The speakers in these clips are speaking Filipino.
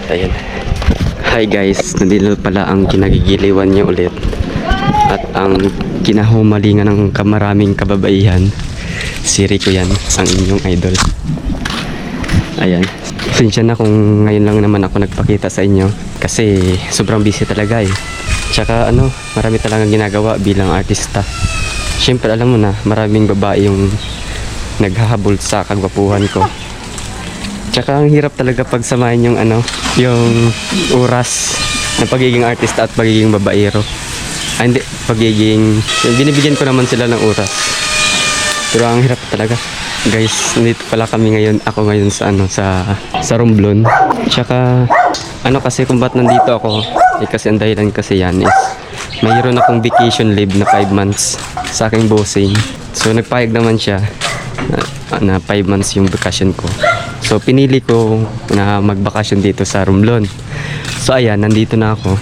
Ayan. Hi guys, nandito pala ang kinagigiliwan niyo ulit. At ang kinahumalingan ng kamaraming kababaihan. Si Rico yan, ang inyong idol. Ayan. Pasensya na kung ngayon lang naman ako nagpakita sa inyo. Kasi sobrang busy talaga eh. Tsaka marami talagang ginagawa bilang artista. Siyempre alam mo na, maraming babae yung naghahabol sa kagwapuhan ko. Tsaka ang hirap talaga pagsamahin yung yung oras ng pagiging artista at pagiging babaero. Hindi, binibigyan ko naman sila ng oras. Pero ang hirap talaga. Guys, nandito pala kami ngayon, ako ngayon sa Romblon. Tsaka kasi kung ba't nandito ako, kasi ang dahilan kasi yan is mayroon akong vacation leave na 5 months sa aking bossing. So nagpayag naman siya na 5 months yung vacation ko. So pinili ko na magbakasyon dito sa Romblon. So ayan, nandito na ako.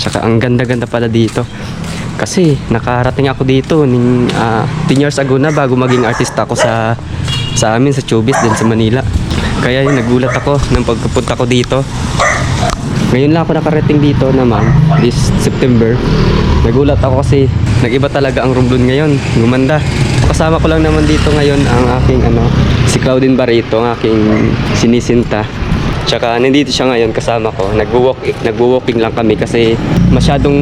Tsaka ang ganda-ganda pala dito. Kasi nakarating ako dito 10 years ago na bago maging artista ako sa amin sa showbiz din sa Manila. Kaya nagulat ako nang pagpunta ko dito. Ngayon lang ako nakarating dito naman this September. Nagulat ako kasi nag-iba talaga ang Romblon ngayon. Gumanda. Kasama ko lang naman dito ngayon ang aking si Claudine Barreto, ang aking sinisinta. Tsaka nandito siya ngayon kasama ko. Nagwo-walking lang kami kasi masyadong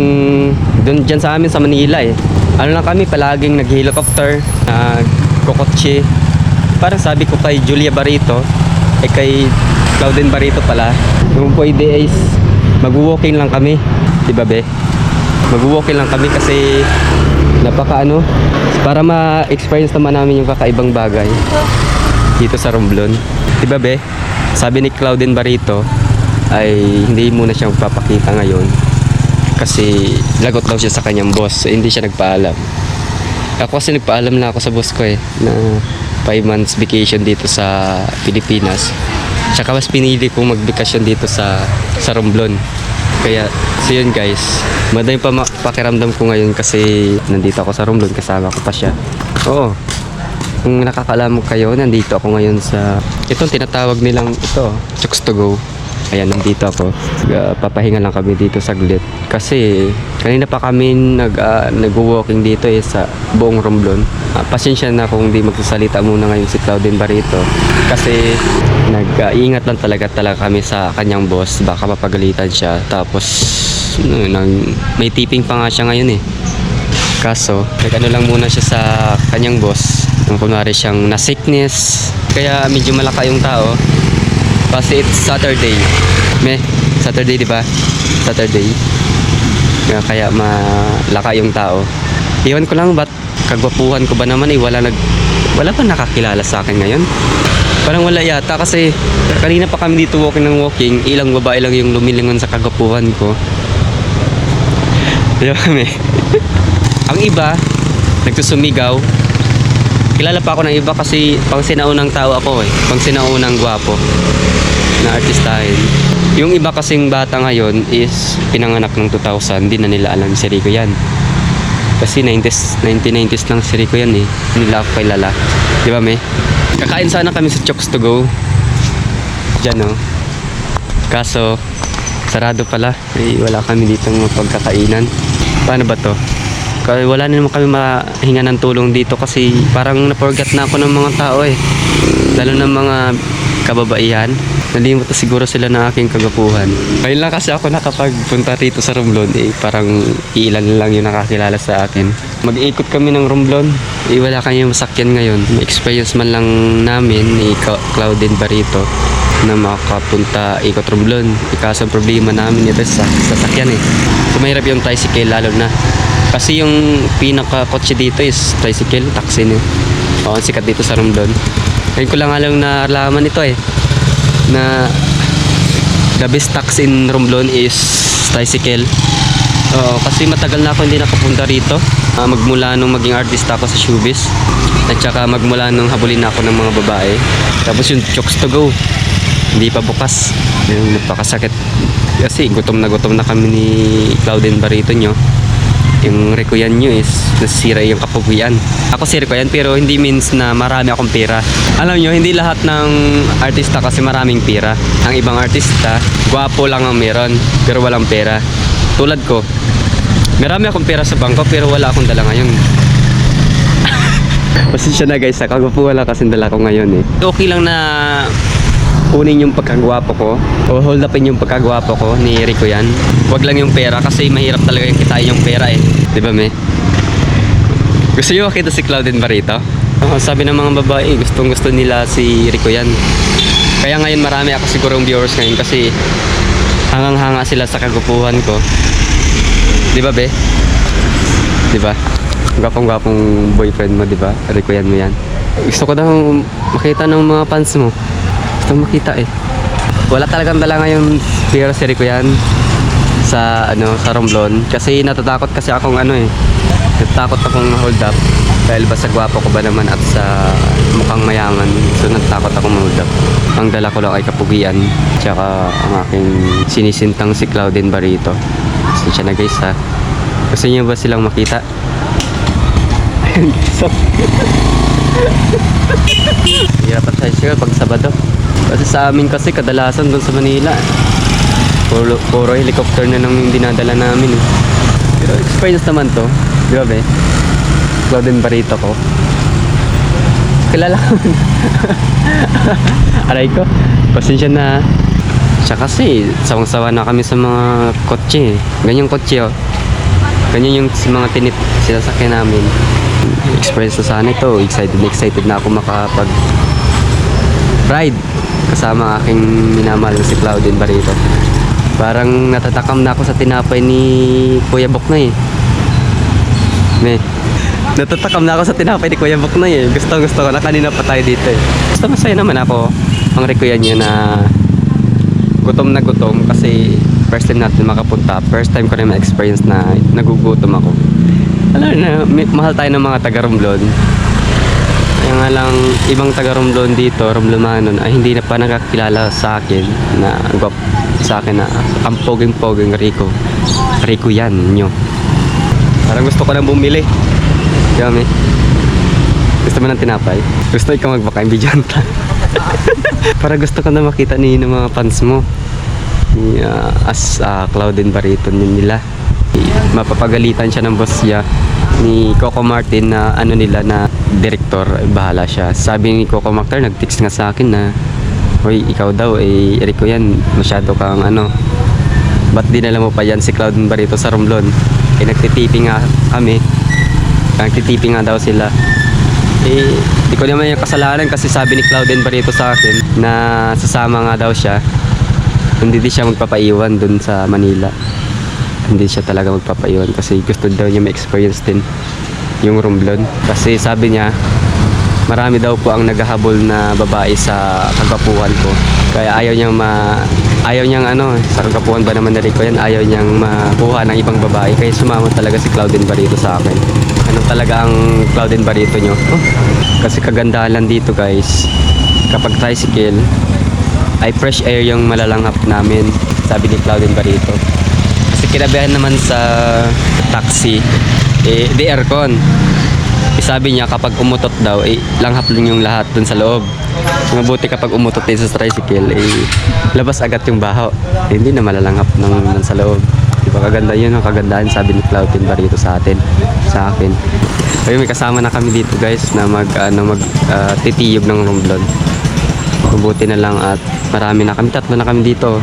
dyan sa amin sa Manila eh. Lang kami palaging nag-helicopter, nagkokotse. Parang sabi ko kay Julia Barreto, kay Claudine Barreto pala, kung pwede is mag-walking lang kami. Diba be? Mag-walking lang kami kasi para ma-experience naman namin yung kakaibang bagay dito sa Romblon. Diba be? Sabi ni Claudine Barreto ay hindi muna siya magpapakita ngayon kasi lagot daw siya sa kanyang boss, so hindi siya nagpaalam. Ako kasi nagpaalam na ako sa boss ko na 5 months vacation dito sa Pilipinas. Tsaka mas pinili kong magbakasyon dito sa Romblon. Kaya so yun guys, madami pa pakiramdam ko ngayon kasi nandito ako sa Romblon, kasama ko pa siya. Oo, kung nakakaalam mo kayo, nandito ako ngayon sa itong tinatawag nilang Chooks to Go. Ayan, nandito ako. Papahinga lang kami dito saglit kasi kanina pa kami nag-walking dito sa buong Romblon. Pasensya na kung di magsasalita muna ngayon si Claudine Barreto kasi nag-iingat lang talaga kami sa kanyang boss, baka mapagalitan siya. Tapos may tipping pa nga siya ngayon eh. Kaso lang muna siya sa kanyang boss nung kunwari siyang na-sickness, kaya medyo malaka yung tao kasi it's Saturday. Saturday diba? Saturday. Kaya malaka yung tao. Iwan ko lang ba't kagwapuhan ko ba naman wala pa nakakilala sa akin ngayon. Parang wala yata kasi kanina pa kami dito walking, ilang babae lang yung lumilingon sa kagwapuhan ko. Diba kami? Ang iba nagsusumigaw. Kilala pa ako ng iba kasi pang sinaunang tao ako pang sinaunang gwapo na artistahin. Yung iba kasing bata ngayon is pinanganak ng 2000, hindi na nila alam si Rico yan. Kasi 1990s lang si Rico yan eh. Nila ako kilala. Di ba me? Kakain sana kami sa Chooks to Go. Diyan Kaso sarado pala. Wala kami dito mapagkakainan. Paano ba to? Wala na naman kami mahinga ng tulong dito kasi parang na-forget na ako ng mga tao lalo ng mga kababaihan. Nalimot na siguro sila ng aking kagapuhan. Ngayon lang kasi ako nakapagpunta rito sa Romblon parang ilan lang yung nakakilala sa akin. Mag-iikot kami ng Romblon wala kayong masakyan ngayon. Experience man lang namin ni Claudine Barreto na makapunta ikot Romblon. Kaso ang problema namin ito sa sasakyan so mahirap yung tricycle lalo na kasi yung pinaka-kotse dito is tricycle, taxi ang sikat dito sa Romblon. Ngayon ko lang alam na alaman ito na the best taxi in Romblon is tricycle. Kasi matagal na ako hindi nakapunta rito. Magmula nung maging artista ako sa showbiz at saka magmula nung habulin ako ng mga babae. Tapos yung Chooks to Go hindi pa bukas. Napakasakit kasi gutom na kami ni Claudine Barreto Yung Rico-yan nyo is nasira yung kapugian. Ako si Rico-yan pero hindi means na marami akong pera. Alam nyo, hindi lahat ng artista kasi maraming pera. Ang ibang artista, gwapo lang ang meron pero walang pera. Tulad ko, marami akong pera sa bangko pero wala akong dala ngayon. Pasensya na guys, kagwapo wala kasing dala ko ngayon eh. Okay lang na kunin yung pagkagwapo ko o hold upin yung pagkagwapo ko ni Rico yan. Huwag lang yung pera kasi mahirap talaga yung kitain yung pera eh. Diba me? Gusto nyo makita si Claudine Barreto? Sabi ng mga babae, gustong gusto nila si Rico yan. Kaya ngayon marami ako sigurong viewers ngayon kasi hangang-hanga sila sa kagupuhan ko. Diba be? Diba? Gwapong-gwapong boyfriend mo, diba? Rico yan mo yan. Gusto ko daw makita ng mga fans mo. Gusto makita eh. Wala talagang dala ngayon pero si Rico yan sa sa Romblon kasi natatakot kasi akong natatakot akong hold up dahil ba sa gwapo ko ba naman at sa mukhang mayaman, so natatakot akong hold up. Ang dala ko lang ay kapugian tsaka ang aking sinisintang si Claudine Barreto. Gusto siya na guys ha. Gusto niyo ba silang makita? So hirap at siya pag Sabado. Kasi sa amin kasi kadalasan doon sa Manila puro helicopter na lang yung dinadala namin eh. Pero experience naman to. Grabe. Claudine Barreto ko. Kilala ko. Aray ko. Pasensya na. Siya kasi sawang-sawa na kami sa mga kotse eh. Ganyang kotse oh. Ganyan yung mga sinasakyan namin. Experience na sana ito. Excited na ako makapag ride kasama aking minamahal na si Claudine Barreto. Parang natatakam na ako sa tinapay ni Kuya Boknoy eh. Natatakam na ako sa tinapay ni Kuya Boknoy eh. Gusto ko na kanina pa tayo dito eh. Basta masaya naman ako ang Rico-yan niya na gutom kasi first time natin makapunta. First time ko na ma-experience na nagugutom ako. Alam na, mahal tayo ng mga taga-Romblon. Kaya nga lang, ibang taga-Romblon dito, Romlomanon, ay hindi na pa nakakilala sa akin na ang poging-poging Rico. Rico yan, nyo. Parang gusto ko nang bumili. Yummy. Gusto mo ng tinapay? Gusto ikaw magbaka yung bidyanta. Para gusto ko na makita ng mga fans mo. As Claudine Barreto nila. Mapapagalitan siya ng boss niya ni Coco Martin na na director, bahala siya. Sabi ni Coco Martin, nag-text nga sa akin na hoy, ikaw daw Rico yan, masyado kang ba't dinala mo pa yan si Claudine Barreto sa Romblon? Nagtitiping nga kami, nagtitiping nga daw sila. Di ko naman yung kasalanan kasi sabi ni Claudine Barreto sa akin na sasama nga daw siya. Hindi siya magpapaiwan dun sa Manila. Hindi siya talaga magpapaiwan kasi gusto daw niya ma-experience din yung Romblon. Kasi sabi niya, marami daw po ang naghahabol na babae sa kagwapuhan ko. Kaya ayaw niyang sa kagwapuhan ba naman na Rico yan, ayaw niyang makuha ng ibang babae. Kaya sumama talaga si Claudine Barreto sa akin. Ano talaga ang Claudine Barreto nyo? Kasi kagandahan lang dito guys, kapag tricycle ay fresh air yung malalanghap namin, sabi ni Claudine Barreto. Kasi kinabihan naman sa taxi di aircon. Sabi niya kapag umutot daw langhap lang yung lahat dun sa loob. Mabuti kapag umutot din sa tricycle labas agad yung baho. Hindi na malalanghap ng sa loob. Diba kaganda yun ang kagandahan, sabi ni Claudine Barreto sa akin. Ayun, may kasama na kami dito guys na titiyog ng Romblon. Mabuti na lang at marami na kami, 3 na kami dito.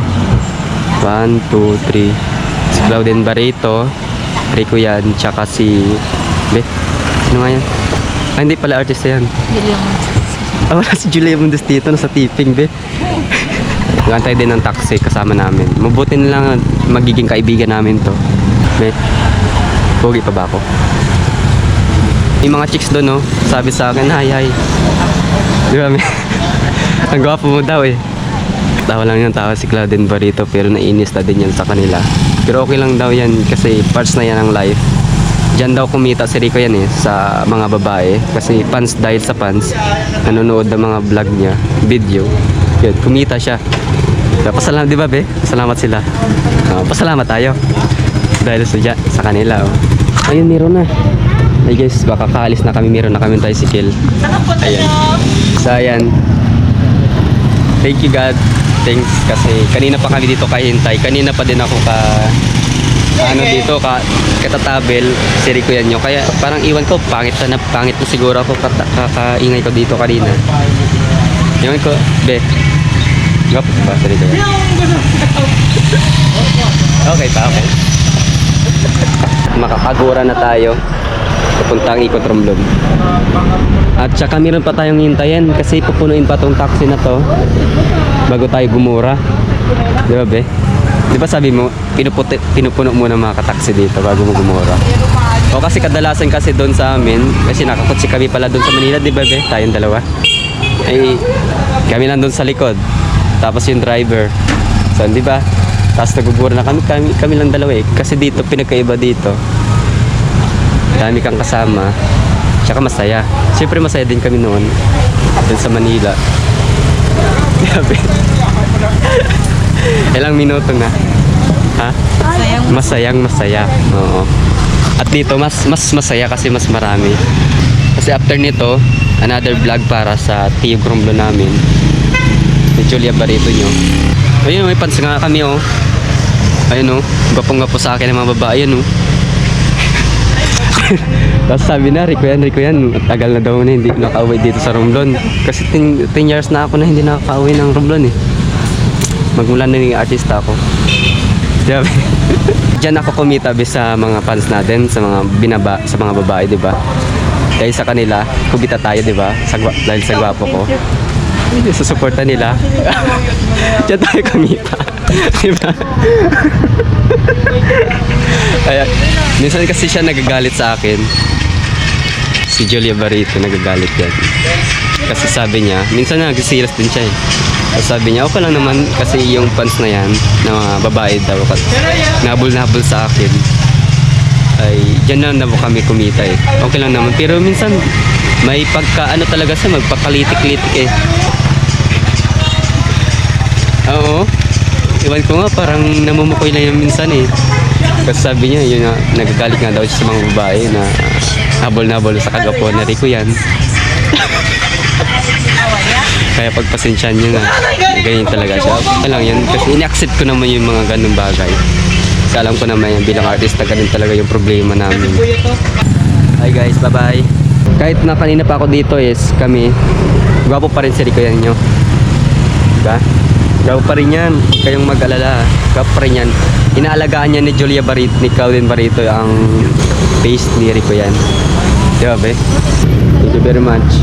1, 2, 3. Si Claudine Barreto, Rico yan, tsaka si sino nga yan? Hindi pala artista yan. Wala si Julia Mundos dito, nasa tipping Gantay din ng taxi kasama namin. Mabuti na lang magiging kaibigan namin to. Pogi pa ba ako? Yung mga chicks doon sabi sa akin, hi. Di ba ang gwapo mo daw Tawa lang yung tawa si Claudine Barreto pero nainis na din yan sa kanila. Pero okay lang daw yan kasi parts na yan ng life. Diyan daw kumita si Rico yan sa mga babae. Kasi fans, dahil sa fans, nanonood ng mga vlog niya, video. Yun, kumita siya. Pasalamat, di ba Pasalamat sila. Pasalamat tayo. Dahil sa kanila Ayun, meron na. Ay guys, baka kaalis na kami. Meron na kami tricycle. Ayan. So ayan. Thank you God. Thanks kasi kanina pa kami dito kahintay. Kanina pa din ako katatabel si Rico yan nyo. Kaya parang iwan ko, pangit na siguro ako kakaingay ko dito kanina. Iwan ko, be. Gap ba si Rico yan? Okay pa, okay. Makakagura na tayo. Papuntang Ikot Romblon. At saka meron pa tayong hintayin kasi pupunuin pa tong taxi na to bago tayo gumura. Di ba, be? Di ba sabi mo, pinupuno muna mga kataksi dito bago mo gumura. O kasi kadalasan kasi doon sa amin, kasi nakakotse kami pala doon sa Manila, di ba, be? Tayong dalawa. Ay, kami lang doon sa likod. Tapos yung driver. So, di ba? Tapos nagugura na kami lang dalawa eh. Kasi dito, pinagkaiba dito. Dami kang kasama. Tsaka masaya. Siyempre masaya din kami noon. Doon sa Manila. Grabe. Ilang minuto na. Ha? Masaya. Oo. At dito, mas masaya kasi mas marami. Kasi after nito, another vlog para sa Tiyog Romblon namin. Ni Julia Barito nyo. Ayun, may pants nga kami oh. Ayun oh. Gapong-gapo sa akin ng mga babae. Ayun oh. Tapos sabi na, Rico yan, tagal na daw na hindi nakauwi dito sa Romblon. Kasi 10 years na ako na hindi nakauwi ng Romblon eh. Magmula na naging artista ako. Diba? Diyan ako kumita sa mga fans natin, sa mga babae, di ba? Dahil sa kanila, kumita tayo, di ba? Dahil sa gwapo ko. Sa suporta nila. Diyan tayo kumita. Di ba? Kaya, minsan kasi siya nagagalit sa akin. Si Julia Barito nagagalit yan. Kasi sabi niya, minsan nag-serious din siya eh. Kasi sabi niya, okay lang naman kasi yung fans na yan, na mga babae daw, nabul sa akin. Ay, dyan na kami kumita eh. Okay lang naman. Pero minsan, may pagka-ano talaga siya, magpakalitik-litik eh. Oo. Iwan ko nga, parang namumukoy lang yung minsan eh. Kasi sabi niya, yun nga, nagagalit nga daw siya sa mga babae na habol-nabol sa kagapo na Rico yan. Kaya pagpasensyahan niyo na, ganyan talaga siya. Okay lang yan, kasi in-accept ko naman yung mga ganung bagay. Kasi alam ko naman yan, bilang artista, ganun talaga yung problema namin. Hi guys, bye-bye. Kahit na kanina pa ako dito is kami, gwapo pa rin si Rico yan nyo. Diba? Gwapo pa rin yan, huwag kayong mag-alala. Gwapo pa rin yan. Inaalagaan niya ni Julia Barito, ni Claudine Barito ang face ni Rico yan. Diba be? Thank you very much.